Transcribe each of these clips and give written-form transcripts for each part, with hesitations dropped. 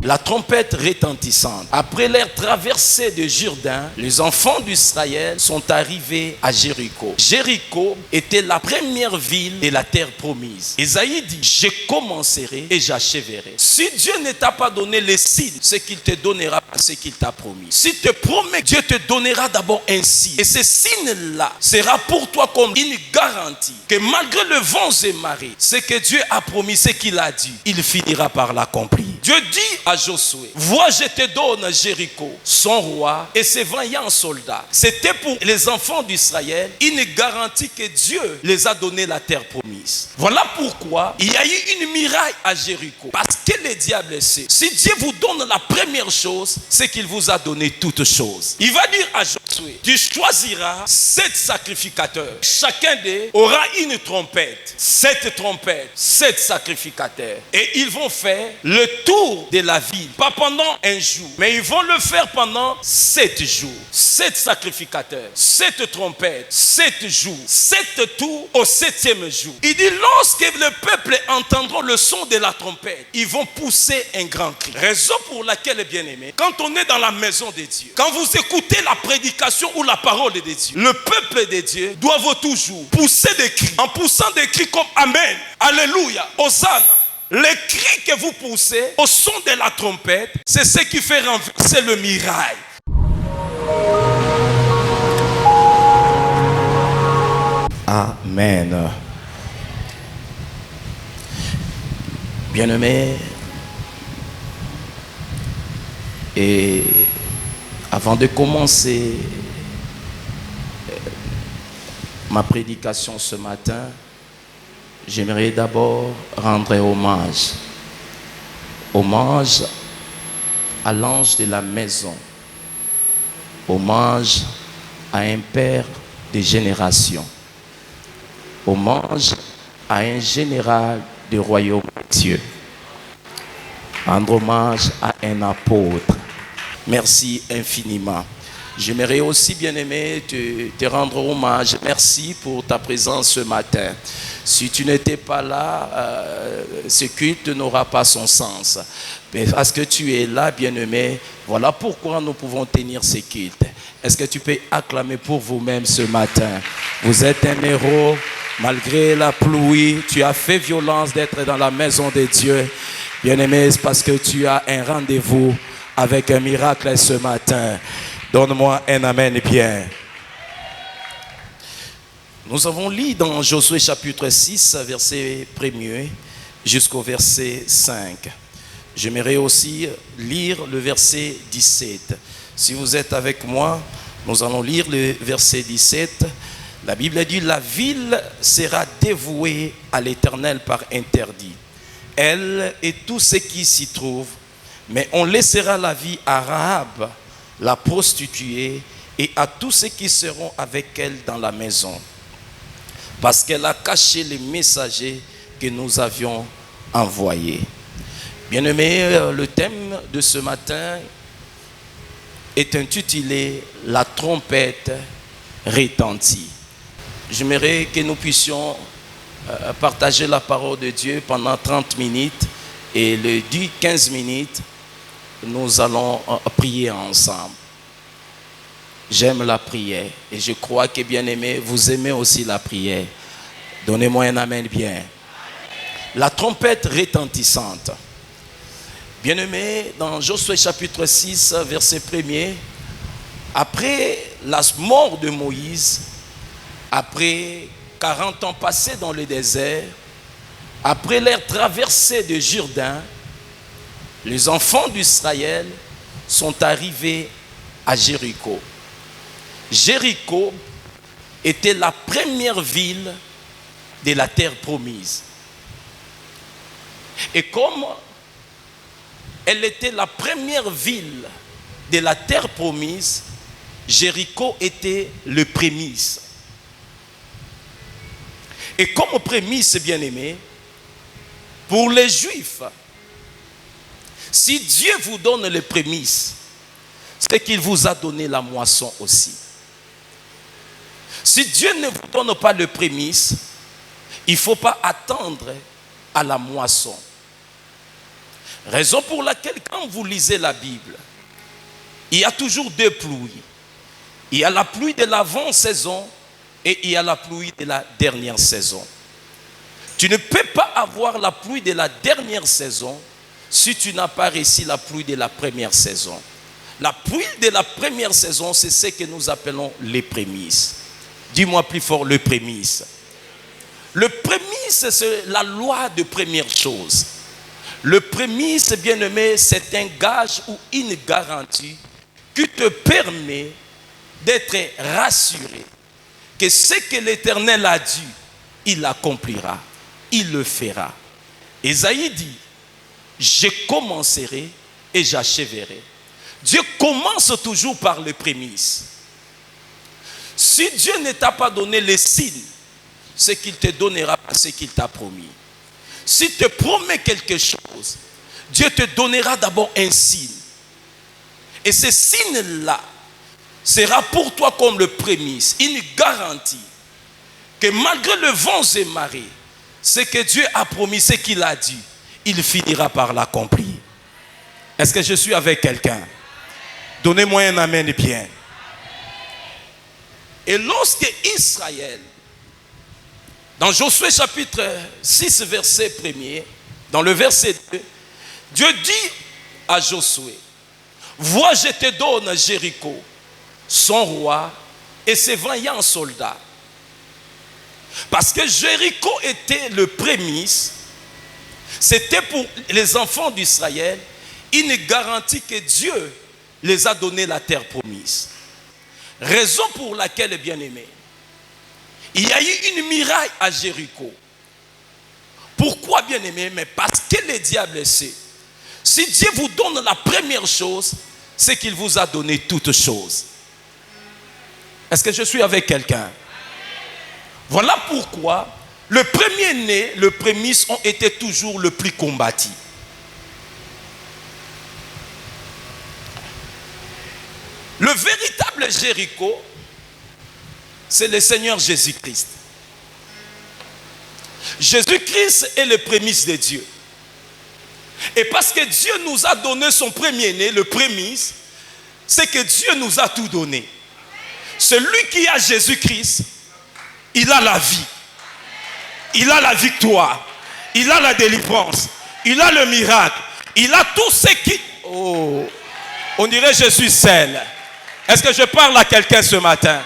la trompette retentissante. Après leur traversée de Jourdain, les enfants d'Israël sont arrivés à Jéricho. Jéricho était la première ville de la terre promise. Isaïe dit, je commencerai et j'achèverai. Si Dieu ne t'a pas donné les signes, ce qu'il te donnera, ce qu'il t'a promis. Si te promet, Dieu te donnera d'abord un signe. Et ce signe-là sera pour toi comme une garantie que malgré le vent et marée, ce que Dieu a promis, ce qu'il a dit, il finira par l'accomplir. Dieu dit à Josué, vois, je te donne Jéricho, son roi et ses vaillants soldats. C'était pour les enfants d'Israël une garantie que Dieu les a donné la terre promise. Voilà pourquoi il y a eu une muraille à Jéricho. Parce que le diable sait, si Dieu vous donne la première chose, c'est qu'il vous a donné toutes choses. Il va dire à Josué, tu choisiras 7 sacrificateurs. Chacun d'eux aura une trompette. 7 trompettes, 7 sacrificateurs. Et ils vont faire le tour de la ville. Pas pendant un jour, mais ils vont le faire pendant 7 jours. 7 sacrificateurs, 7 trompettes, 7 jours, 7 tours au 7e jour. Il dit, lorsque le peuple entendra le son de la trompette, ils vont pousser un grand cri. Raison pour laquelle, bien aimé, quand on est dans la maison de Dieu, quand vous écoutez la prédication ou la parole de Dieu, le peuple de Dieu doit toujours pousser des cris. En poussant des cris comme Amen, Alléluia, Hosanna. Les cris que vous poussez au son de la trompette, c'est ce qui fait renverser le mirail. Amen. Bien-aimés, et avant de commencer ma prédication ce matin, j'aimerais d'abord rendre hommage à l'ange de la maison, hommage à un père de génération, hommage à un général du royaume de Dieu, rendre hommage à un apôtre. Merci infiniment. J'aimerais aussi, bien-aimé, te rendre hommage. Merci pour ta présence ce matin. Si tu n'étais pas là, ce culte n'aura pas son sens. Mais parce que tu es là, bien-aimé, voilà pourquoi nous pouvons tenir ce culte. Est-ce que tu peux acclamer pour vous-même ce matin? Vous êtes un héros. Malgré la pluie, tu as fait violence d'être dans la maison de Dieu. Bien-aimé, c'est parce que tu as un rendez-vous avec un miracle ce matin. Donne-moi un amen bien. Nous avons lu dans Josué chapitre 6, verset 1er jusqu'au verset 5. J'aimerais aussi lire le verset 17. Si vous êtes avec moi, nous allons lire le verset 17. La Bible dit, la ville sera dévouée à l'Éternel par interdit. Elle et tout ce qui s'y trouve, mais on laissera la vie à Rahab, la prostituée, et à tous ceux qui seront avec elle dans la maison, parce qu'elle a caché les messagers que nous avions envoyés. Bien-aimés, le thème de ce matin est intitulé « La trompette retentit ». J'aimerais que nous puissions partager la parole de Dieu pendant 30 minutes et le 15 minutes, nous allons prier ensemble. J'aime la prière et je crois que, bien aimé, vous aimez aussi la prière. Donnez-moi un amen bien. La trompette retentissante. Bien aimé, dans Josué chapitre 6, verset 1er, après la mort de Moïse, après 40 ans passés dans le désert, après leur traversée de Jourdain, les enfants d'Israël sont arrivés à Jéricho. Jéricho était la première ville de la terre promise. Et comme elle était la première ville de la terre promise, Jéricho était le prémisse. Et comme prémisse, bien-aimé, pour les Juifs, si Dieu vous donne les prémices, c'est qu'il vous a donné la moisson aussi. Si Dieu ne vous donne pas les prémices, il ne faut pas attendre à la moisson. Raison pour laquelle quand vous lisez la Bible, il y a toujours deux pluies. Il y a la pluie de l'avant-saison et il y a la pluie de la dernière saison. Tu ne peux pas avoir la pluie de la dernière saison si tu n'as pas réussi la pluie de la première saison. La pluie de la première saison, c'est ce que nous appelons les prémices. Dis-moi plus fort, le prémisse. Le prémisse, c'est la loi de première chose. Le prémisse, bien-aimé, c'est un gage ou une garantie qui te permet d'être rassuré que ce que l'Éternel a dit, il l'accomplira, il le fera. Ésaïe dit, je commencerai et j'achèverai. Dieu commence toujours par les prémices. Si Dieu ne t'a pas donné les signes, c'est qu'il te donnera ce qu'il t'a promis. S'il te promet quelque chose, Dieu te donnera d'abord un signe. Et ce signe-là sera pour toi comme le prémisse, une garantie que malgré le vent et marée, ce que Dieu a promis, ce qu'il a dit, il finira par l'accomplir. Est-ce que je suis avec quelqu'un? Donnez-moi un amen bien. Et lorsque Israël, dans Josué chapitre 6, verset 1er, dans le verset 2, Dieu dit à Josué, vois, je te donne Jéricho, son roi et ses vaillants soldats. Parce que Jéricho était le prémisse, c'était pour les enfants d'Israël une garantie que Dieu les a donné la terre promise. Raison pour laquelle, bien-aimé, il y a eu une muraille à Jéricho. Pourquoi, bien-aimé? Mais parce que le diable sait. Si Dieu vous donne la première chose, c'est qu'il vous a donné toutes choses. Est-ce que je suis avec quelqu'un? Voilà pourquoi le premier-né, le prémisse ont été toujours le plus combattu. Le véritable Jéricho, c'est le Seigneur Jésus-Christ. Jésus-Christ est le prémisse de Dieu. Et parce que Dieu nous a donné son premier-né, le prémisse, c'est que Dieu nous a tout donné. Celui qui a Jésus-Christ, il a la vie. Il a la victoire. Il a la délivrance. Il a le miracle. Il a tout ce qui... Oh, on dirait je suis seul. Est-ce que je parle à quelqu'un ce matin?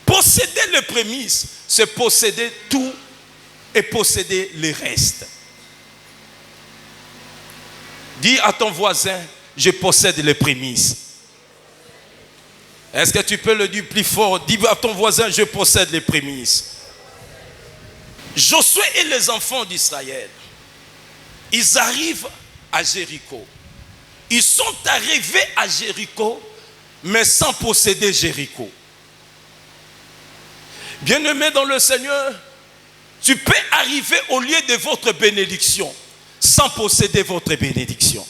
Posséder les prémices, c'est posséder tout et posséder les restes. Dis à ton voisin, je possède les prémices. Est-ce que tu peux le dire plus fort? Dis à ton voisin, je possède les prémices. Josué et les enfants d'Israël, ils arrivent à Jéricho. Ils sont arrivés à Jéricho, mais sans posséder Jéricho. Bien-aimé dans le Seigneur, tu peux arriver au lieu de votre bénédiction sans posséder votre bénédiction.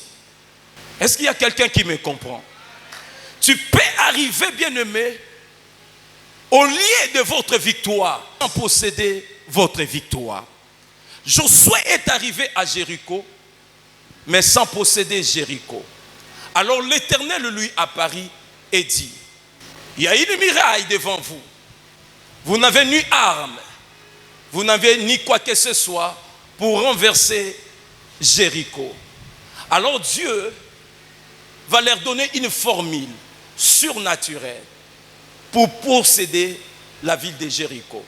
Est-ce qu'il y a quelqu'un qui me comprend? Tu peux arriver, bien-aimé, au lieu de votre victoire sans posséder votre victoire. Josué est arrivé à Jéricho, mais sans posséder Jéricho. Alors l'Éternel lui apparut et dit, il y a une muraille devant vous. Vous n'avez ni arme, vous n'avez ni quoi que ce soit pour renverser Jéricho. Alors Dieu va leur donner une formule surnaturelle pour posséder la ville de Jéricho.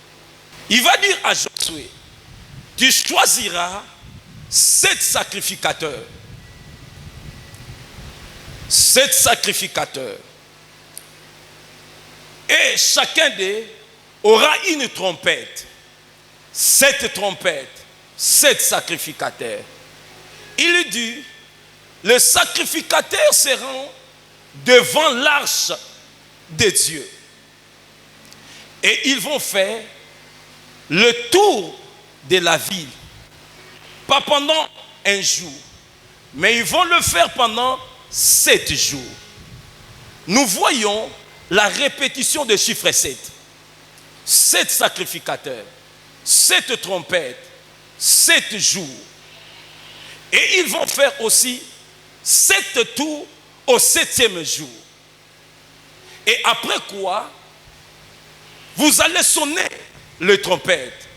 Il va dire à Josué, tu choisiras 7 sacrificateurs. 7 sacrificateurs. Et chacun d'eux aura une trompette. 7 trompettes. 7 sacrificateurs. Il dit, les sacrificateurs seront devant l'arche de Dieu. Et ils vont faire le tour de la ville. Pas pendant un jour, mais ils vont le faire pendant 7 jours. Nous voyons la répétition de chiffre 7. 7 sacrificateurs, 7 trompettes, 7 jours. Et ils vont faire aussi 7 tours au 7e jour. Et après quoi, vous allez sonner le trompette.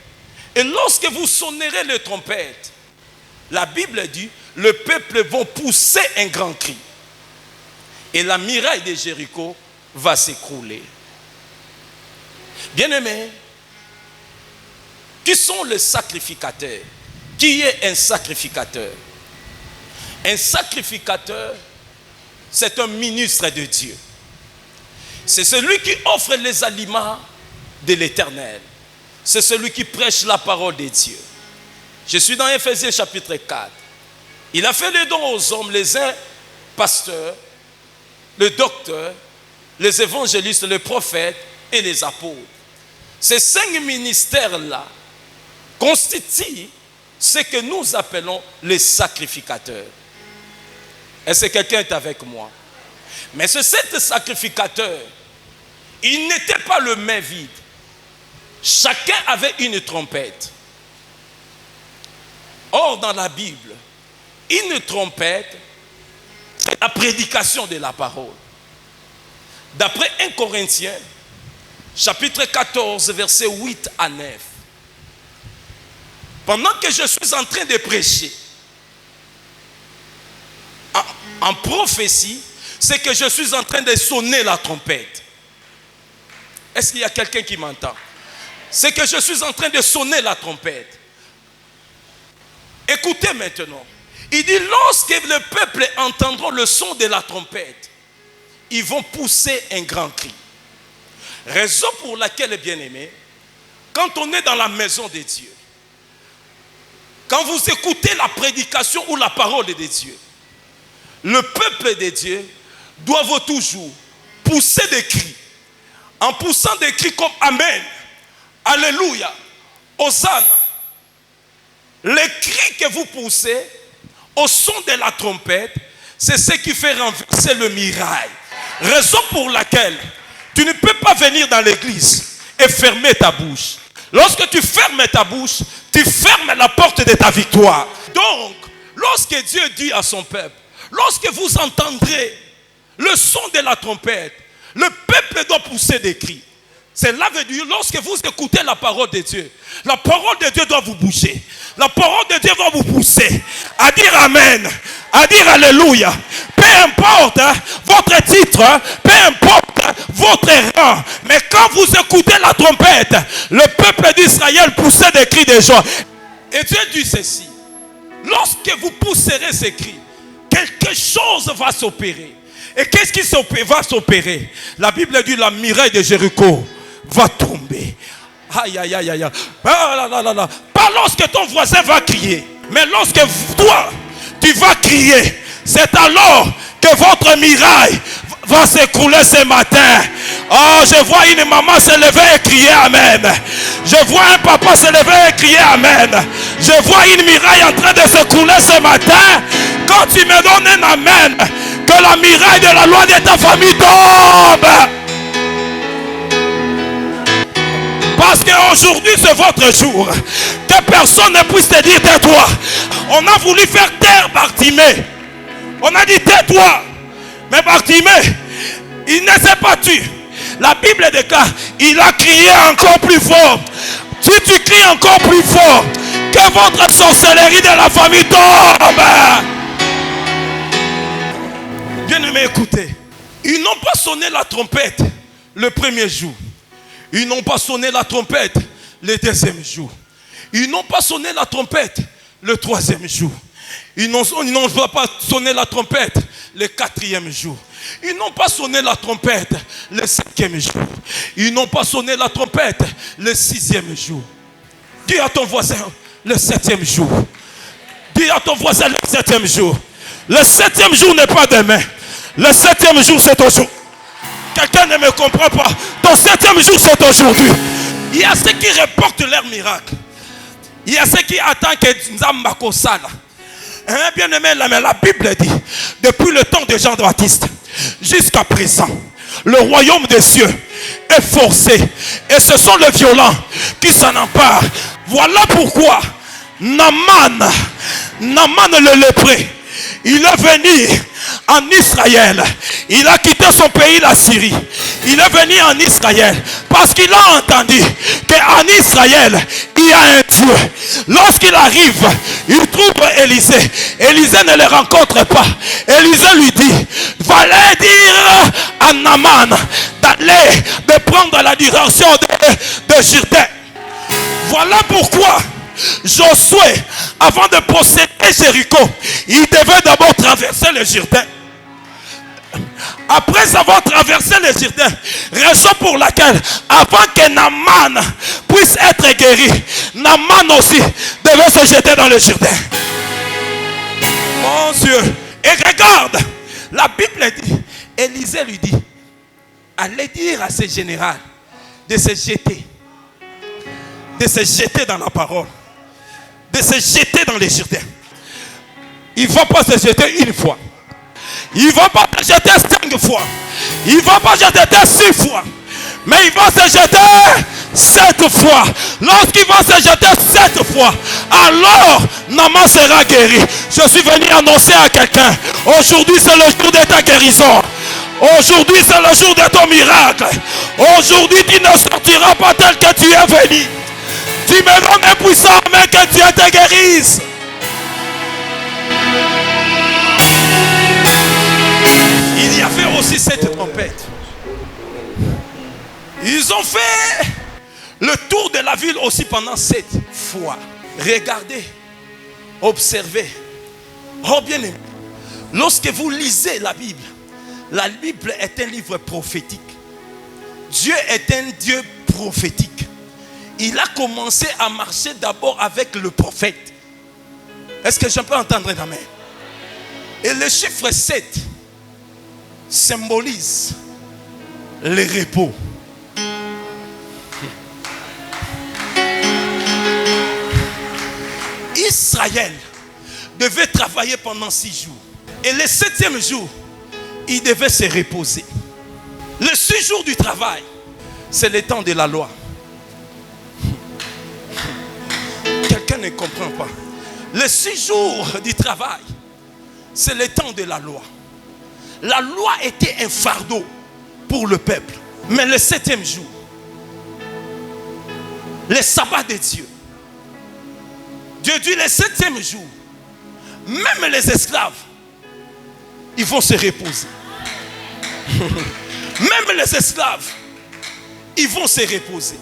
Et lorsque vous sonnerez le trompette, la Bible dit, le peuple va pousser un grand cri. Et la muraille de Jéricho va s'écrouler. Bien-aimés, qui sont les sacrificateurs? Qui est un sacrificateur? Un sacrificateur, c'est un ministre de Dieu. C'est celui qui offre les aliments de l'Éternel. C'est celui qui prêche la parole de Dieu. Je suis dans Éphésiens chapitre 4. Il a fait les dons aux hommes, les uns pasteurs, les docteurs, les évangélistes, les prophètes et les apôtres. Ces 5 ministères-là constituent ce que nous appelons les sacrificateurs. Est-ce que quelqu'un est avec moi? Mais ce 7 sacrificateurs, ils n'étaient pas le main vide. Chacun avait une trompette. Or, dans la Bible, une trompette, c'est la prédication de la parole. D'après 1 Corinthiens, chapitre 14, versets 8 à 9. Pendant que je suis en train de prêcher, en prophétie, c'est que je suis en train de sonner la trompette. Est-ce qu'il y a quelqu'un qui m'entend? C'est que je suis en train de sonner la trompette. Écoutez maintenant. Il dit, lorsque le peuple entendra le son de la trompette, ils vont pousser un grand cri. Raison pour laquelle, bien-aimés, quand on est dans la maison de Dieu, quand vous écoutez la prédication ou la parole de Dieu, le peuple de Dieu doit toujours pousser des cris. En poussant des cris comme Amen, Alléluia, Hosanna. Les cris que vous poussez au son de la trompette, c'est ce qui fait renverser le mirail. Raison pour laquelle tu ne peux pas venir dans l'église et fermer ta bouche. Lorsque tu fermes ta bouche, tu fermes la porte de ta victoire. Donc, lorsque Dieu dit à son peuple, lorsque vous entendrez le son de la trompette, le peuple doit pousser des cris. Cela veut dire, lorsque vous écoutez la parole de Dieu, la parole de Dieu doit vous bouger. La parole de Dieu doit vous pousser à dire Amen, à dire Alléluia. Peu importe votre titre, peu importe votre rang, mais quand vous écoutez la trompette, le peuple d'Israël poussait des cris de joie. Et Dieu dit ceci, lorsque vous pousserez ces cris, quelque chose va s'opérer. Et qu'est-ce qui va s'opérer? La Bible dit la muraille de Jéricho va tomber. Aïe, aïe, aïe, aïe. Ah, là, là, là. Pas lorsque ton voisin va crier, mais lorsque toi, tu vas crier. C'est alors que votre muraille va s'écrouler ce matin. Oh, je vois une maman se lever et crier Amen. Je vois un papa se lever et crier Amen. Je vois une muraille en train de s'écrouler ce matin. Quand tu me donnes un Amen, que la muraille de la loi de ta famille tombe. Parce qu'aujourd'hui c'est votre jour. Que personne ne puisse te dire tais-toi. On a voulu faire taire Bartimée. On a dit tais-toi. Mais Bartimée, il ne s'est pas tué. La Bible déclare, il a crié encore plus fort. Si tu cries encore plus fort, que votre sorcellerie de la famille tombe. Bien-aimés, écoutez. Ils n'ont pas sonné la trompette le premier jour. Ils n'ont pas sonné la trompette le deuxième jour. Ils n'ont pas sonné la trompette le troisième jour. Ils n'ont pas sonné la trompette le quatrième jour. Ils n'ont pas sonné la trompette le cinquième jour. Ils n'ont pas sonné la trompette le sixième jour. Dis à ton voisin le septième jour. Dis à ton voisin le septième jour. Le septième jour n'est pas demain. Le septième jour c'est aujourd'hui. Quelqu'un ne me comprend pas. Ton septième jour c'est aujourd'hui. Il y a ceux qui reportent leur miracle. Il y a ceux qui attendent que Nzamba Kosala. Bien aimé, mais la Bible dit, depuis le temps de Jean-Baptiste jusqu'à présent, le royaume des cieux est forcé. Et ce sont les violents qui s'en emparent. Voilà pourquoi Naaman Naaman le lépreux, il est venu en Israël. Il a quitté son pays, la Syrie. Il est venu en Israël parce qu'il a entendu qu'en Israël, il y a un Dieu. Lorsqu'il arrive, il trouve Élisée. Élisée ne le rencontre pas. Élisée lui dit, fallait dire à Naaman d'aller, de prendre la direction de Jourdain. Voilà pourquoi Josué, avant de posséder Jéricho, il devait d'abord traverser le Jourdain. Après avoir traversé le Jourdain, raison pour laquelle, avant que Naaman puisse être guéri, Naaman aussi devait se jeter dans le Jourdain. Mon Dieu. Et regarde, la Bible dit, Élisée lui dit, allez dire à ce général de se jeter dans la parole, de se jeter dans les Jourdains. Il ne va pas se jeter une fois. Il ne va pas se jeter 5 fois. Il ne va pas se jeter 6 fois. Mais il va se jeter 7 fois. Lorsqu'il va se jeter 7 fois, alors Naaman sera guéri. Je suis venu annoncer à quelqu'un, aujourd'hui c'est le jour de ta guérison. Aujourd'hui c'est le jour de ton miracle. Aujourd'hui tu ne sortiras pas tel que tu es venu. Tu me donnes un puissant, mais que Dieu te guérisse. Il y avait aussi cette trompette. Ils ont fait le tour de la ville aussi pendant 7 fois. Regardez, observez. Oh bien aimé, lorsque vous lisez la Bible est un livre prophétique. Dieu est un Dieu prophétique. Il a commencé à marcher d'abord avec le prophète. Est-ce que je peux entendre un amen? Et le chiffre 7 symbolise le repos. Israël devait travailler pendant 6 jours. Et le 7e jour, il devait se reposer. Le 6 jours du travail, c'est le temps de la loi. Quelqu'un ne comprend pas. Les 6 jours du travail, c'est le temps de la loi. La loi était un fardeau pour le peuple. Mais le 7e jour, le sabbat de Dieu, Dieu dit le 7e jour, même les esclaves, ils vont se reposer. Même les esclaves, ils vont se reposer.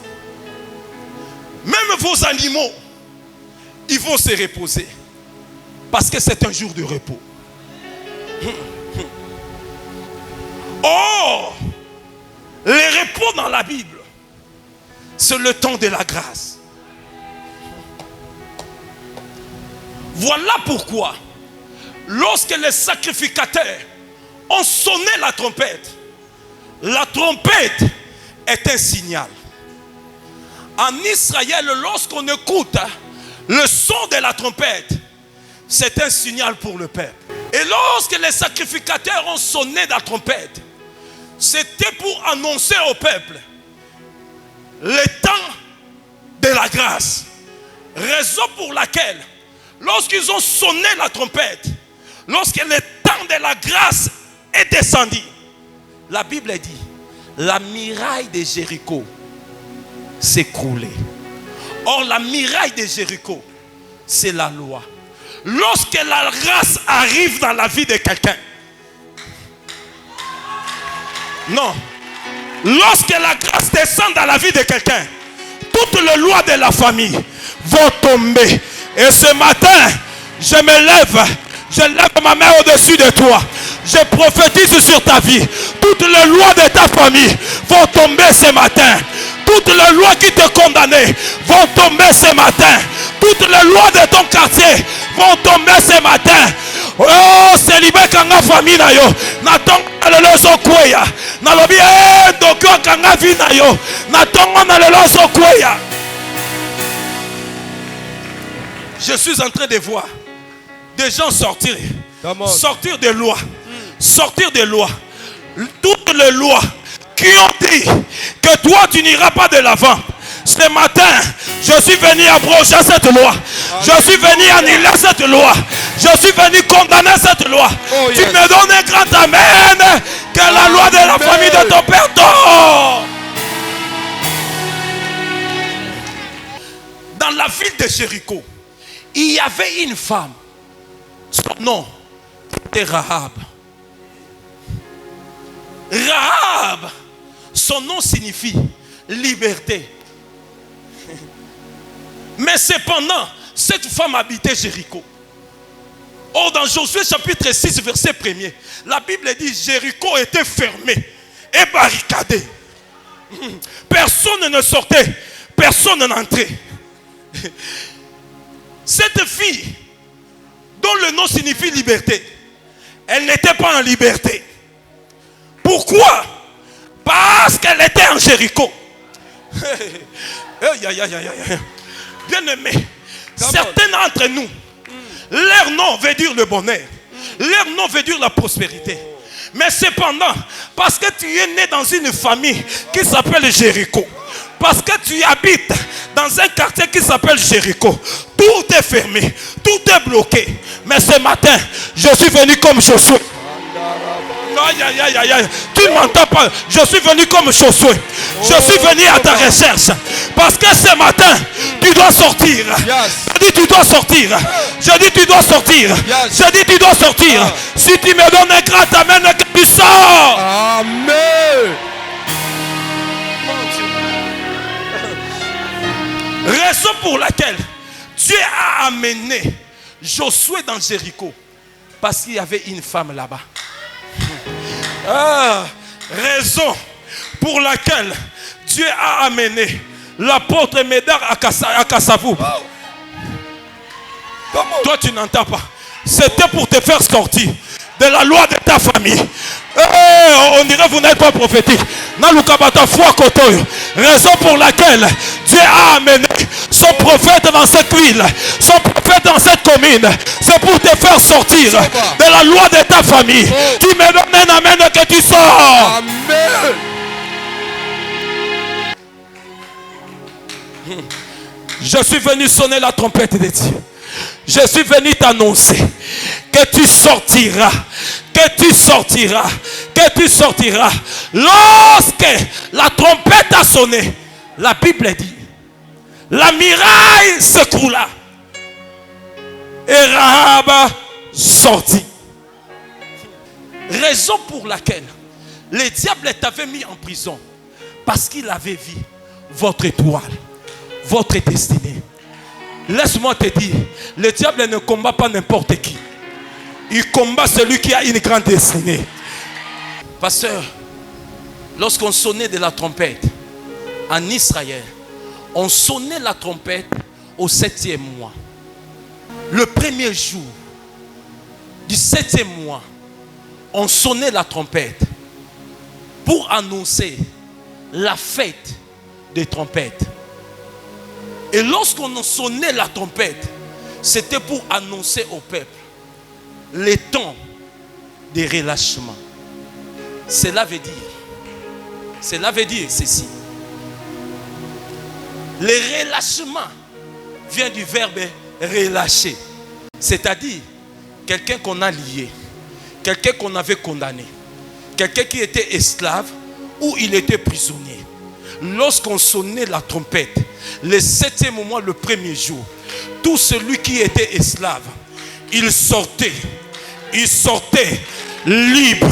Même vos animaux, ils vont se reposer. Parce que c'est un jour de repos. Oh, le repos dans la Bible, c'est le temps de la grâce. Voilà pourquoi, lorsque les sacrificateurs ont sonné la trompette est un signal. En Israël, lorsqu'on écoute le son de la trompette, c'est un signal pour le peuple. Et lorsque les sacrificateurs ont sonné la trompette, c'était pour annoncer au peuple le temps de la grâce. Raison pour laquelle, lorsqu'ils ont sonné la trompette, lorsque le temps de la grâce est descendu, la Bible dit, la muraille de Jéricho s'écroulait. Or, la muraille de Jéricho, c'est la loi. Lorsque la grâce arrive dans la vie de quelqu'un, non, lorsque la grâce descend dans la vie de quelqu'un, toutes les lois de la famille vont tomber. Et ce matin, je lève ma main au-dessus de toi. Je prophétise sur ta vie. Toutes les lois de ta famille vont tomber ce matin. Toutes les lois qui te condamnaient vont tomber ce matin. Toutes les lois de ton quartier vont tomber ce matin. Oh, c'est libéré quand la famille na yo. Natongo na lelo so kweya. Na lobi ndoko kanga vi na yo. Natongo na lelo so kweya. Je suis en train de voir des gens sortir des lois, sortir des lois. Toutes les lois qui ont dit que toi tu n'iras pas de l'avant, Ce matin, je suis venu abroger cette loi. Je suis venu annuler cette loi. Je suis venu condamner cette loi. Tu me donnes un grand amen. Que la loi de la famille de ton père tombe. Dans la ville de Jéricho, il y avait une femme. Son nom était Rahab. Rahab, son nom signifie liberté. Mais cependant, cette femme habitait Jéricho. Or, dans Josué chapitre 6, verset 1er, la Bible dit Jéricho était fermé et barricadé. Personne ne sortait, personne n'entrait. Cette fille, dont le nom signifie liberté, elle n'était pas en liberté. Pourquoi? Parce qu'elle était en Jéricho. Bien aimé, certains d'entre nous, leur nom veut dire le bonheur, leur nom veut dire la prospérité. Mais cependant, parce que tu es né dans une famille qui s'appelle Jéricho, parce que tu habites dans un quartier qui s'appelle Jéricho, tout est fermé, tout est bloqué. Mais ce matin, je suis venu comme Josué. Aïe, aïe, aïe, aïe, aïe. Tu ne m'entends pas. Je suis venu comme Josué. Je suis venu à ta recherche. Parce que ce matin, tu dois sortir. Je dis tu dois sortir. Je dis tu dois sortir. Je dis tu dois sortir. Si tu me donnes un grand amen, que tu sors. Amen. Raison pour laquelle Dieu a amené Josué dans Jéricho. Parce qu'il y avait une femme là-bas. Raison pour laquelle Dieu a amené l'apôtre Médard à Kassavou. Toi tu n'entends pas. C'était pour te faire sortir de la loi de ta famille. On dirait que vous n'êtes pas prophétique. Raison pour laquelle Dieu a amené son prophète dans cette ville, son prophète dans cette commune, c'est pour te faire sortir de la loi de ta famille. Tu me donnes un amen que tu sors. Amen. Je suis venu sonner la trompette de Dieu. Je suis venu t'annoncer que tu sortiras, que tu sortiras, que tu sortiras. Lorsque la trompette a sonné, la Bible dit, la muraille s'écroula et Rahab sortit. Raison pour laquelle le diable t'avait mis en prison, parce qu'il avait vu votre étoile, votre destinée. Laisse-moi te dire, le diable ne combat pas n'importe qui. Il combat celui qui a une grande destinée. Pasteur, lorsqu'on sonnait de la trompette en Israël, on sonnait la trompette au 7e mois. Le premier jour du 7e mois, on sonnait la trompette pour annoncer la fête des trompettes. Et lorsqu'on sonnait la trompette, c'était pour annoncer au peuple les temps de relâchement. Cela veut dire ceci. Le relâchement vient du verbe relâcher. C'est-à-dire quelqu'un qu'on a lié, quelqu'un qu'on avait condamné, quelqu'un qui était esclave ou il était prisonnier. Lorsqu'on sonnait la trompette, le 7e mois, le premier jour, tout celui qui était esclave, il sortait libre.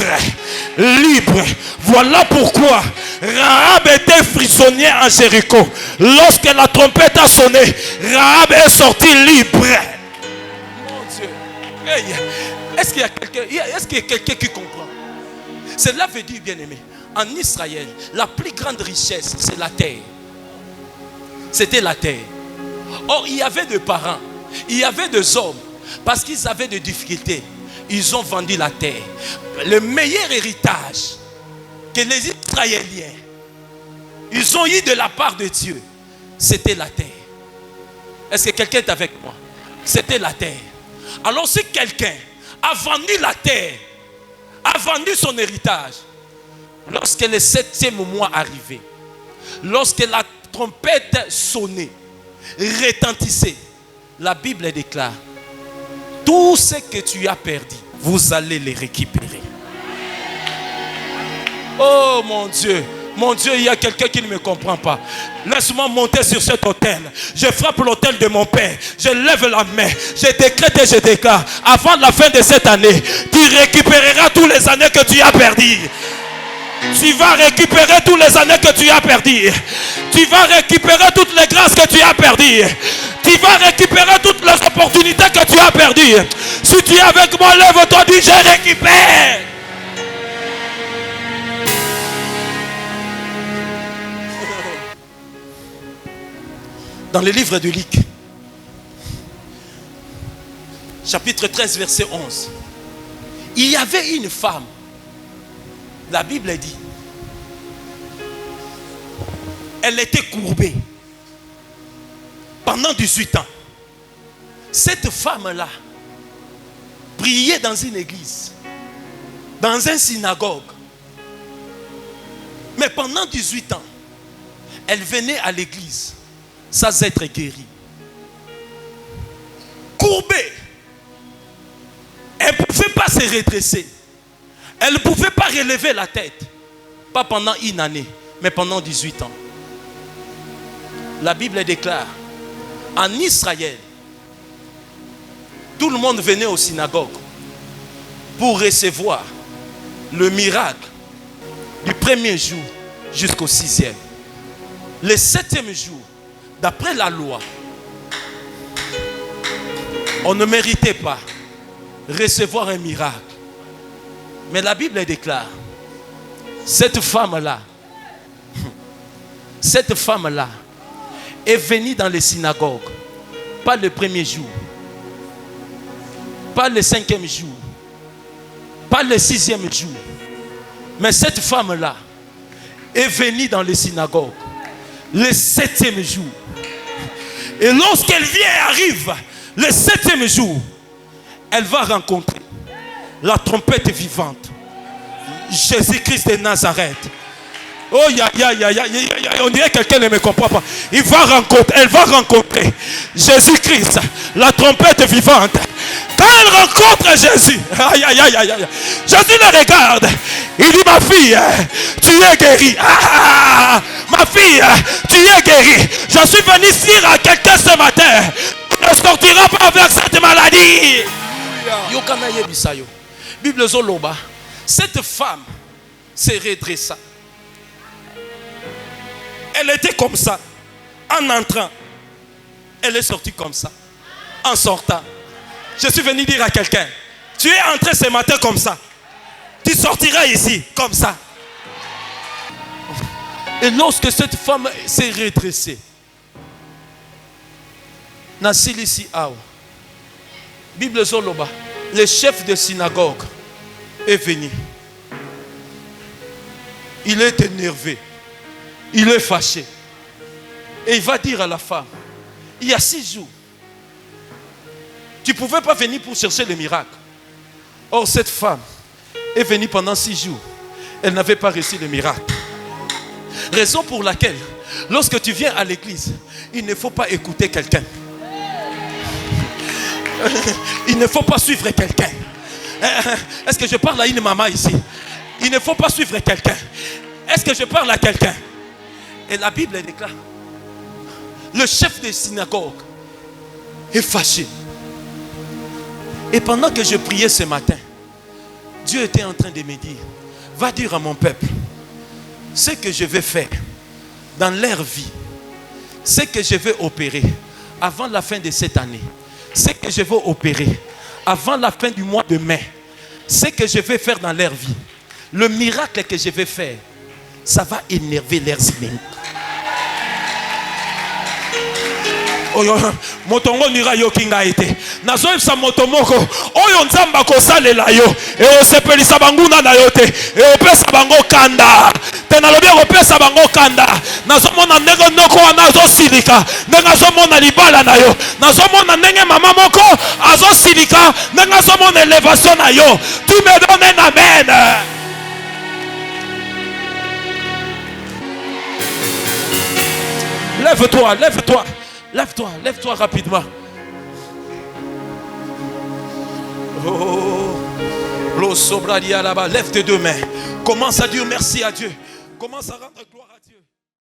Voilà pourquoi Rahab était prisonnier en Jéricho. Lorsque la trompette a sonné, Rahab est sorti libre. Mon Dieu. Hey, est-ce qu'il y a quelqu'un qui comprend? Cela veut dire, bien aimé, en Israël, la plus grande richesse, c'est la terre. C'était la terre. Or, il y avait des parents, il y avait des hommes, parce qu'ils avaient des difficultés, ils ont vendu la terre. Le meilleur héritage que les Israéliens, ils ont eu de la part de Dieu, c'était la terre. Est-ce que quelqu'un est avec moi? C'était la terre. Alors si quelqu'un a vendu la terre, a vendu son héritage, lorsque le 7e mois arrivait, lorsque la trompette sonnait, retentissait, la Bible déclare, tout ce que tu as perdu, vous allez les récupérer. Oh mon Dieu, il y a quelqu'un qui ne me comprend pas. Laisse-moi monter sur cet autel. Je frappe l'autel de mon Père. Je lève la main. Je décrète et je déclare. Avant la fin de cette année, tu récupéreras toutes les années que tu as perdues. Tu vas récupérer toutes les années que tu as perdues. Tu vas récupérer toutes les grâces que tu as perdues. Tu vas récupérer toutes les opportunités que tu as perdues. Si tu es avec moi, lève-toi, dis je récupère. Dans le livre de Luc, chapitre 13, verset 11, il y avait une femme, la Bible dit, elle était courbée pendant 18 ans. Cette femme-là priait dans une église, dans une synagogue. Mais pendant 18 ans, elle venait à l'église sans être guérie. Courbée. Elle ne pouvait pas se redresser. Elle ne pouvait pas relever la tête. Pas pendant une année, mais pendant 18 ans. La Bible déclare, en Israël, tout le monde venait aux synagogues pour recevoir le miracle du premier jour jusqu'au 6e. Le 7e jour, d'après la loi, on ne méritait pas recevoir un miracle. Mais la Bible déclare, cette femme-là est venue dans les synagogues, pas le premier jour, pas le 5e jour, pas le 6e jour. Mais cette femme-là est venue dans les synagogues le 7e jour. Et lorsqu'elle arrive le 7e jour, elle va rencontrer la trompette vivante, Jésus-Christ de Nazareth. Oh, on dirait que quelqu'un ne me comprend pas. Elle va rencontrer Jésus-Christ, la trompette vivante. Quand elle rencontre Jésus, Jésus le regarde. Il dit, ma fille, tu es guérie. Ma fille, tu es guérie. Je suis venu dire à quelqu'un ce matin, tu ne sortiras pas avec cette maladie. Bible Zoloba, cette femme se redressa. Elle était comme ça. En entrant, elle est sortie comme ça. En sortant, je suis venu dire à quelqu'un, tu es entré ce matin comme ça. Tu sortiras ici comme ça. Et lorsque cette femme s'est redressée, Nasilisi Aou, Bible Zoloba, le chef de synagogue est venu. Il est énervé. Il est fâché. Et il va dire à la femme, il y a 6 jours, tu ne pouvais pas venir pour chercher le miracle. Or, cette femme est venue pendant 6 jours. Elle n'avait pas reçu le miracle. Raison pour laquelle, lorsque tu viens à l'église, il ne faut pas écouter quelqu'un. Il ne faut pas suivre quelqu'un. Est-ce que je parle à une maman ici? Il ne faut pas suivre quelqu'un. Est-ce que je parle à quelqu'un? Et la Bible déclare, le chef de synagogue est fâché. Et pendant que je priais ce matin, Dieu était en train de me dire, va dire à mon peuple, ce que je vais faire dans leur vie, ce que je vais opérer avant la fin de cette année, ce que je vais opérer avant la fin du mois de mai, ce que je vais faire dans leur vie, le miracle que je vais faire, ça va énerver leurs ennemis. Motongo nira yo kinga ite nazo sa motomoko oyo nzamba ko salela yo e osepelisa banguna na yo te e opesa bango kanda te na lobi opesa bango kanda nazo mona ndenge noko nazo silika ndenge zo mona libala na yo nazo mona ndenge mama moko azo silika ndenge zo mona elevation na yo. Tu me donnes un amen. Lève-toi, lève-toi. Lève-toi, lève-toi rapidement. Oh, l'eau sobradia là-bas. Lève tes deux mains. Commence à dire merci à Dieu. Commence à rendre gloire à Dieu.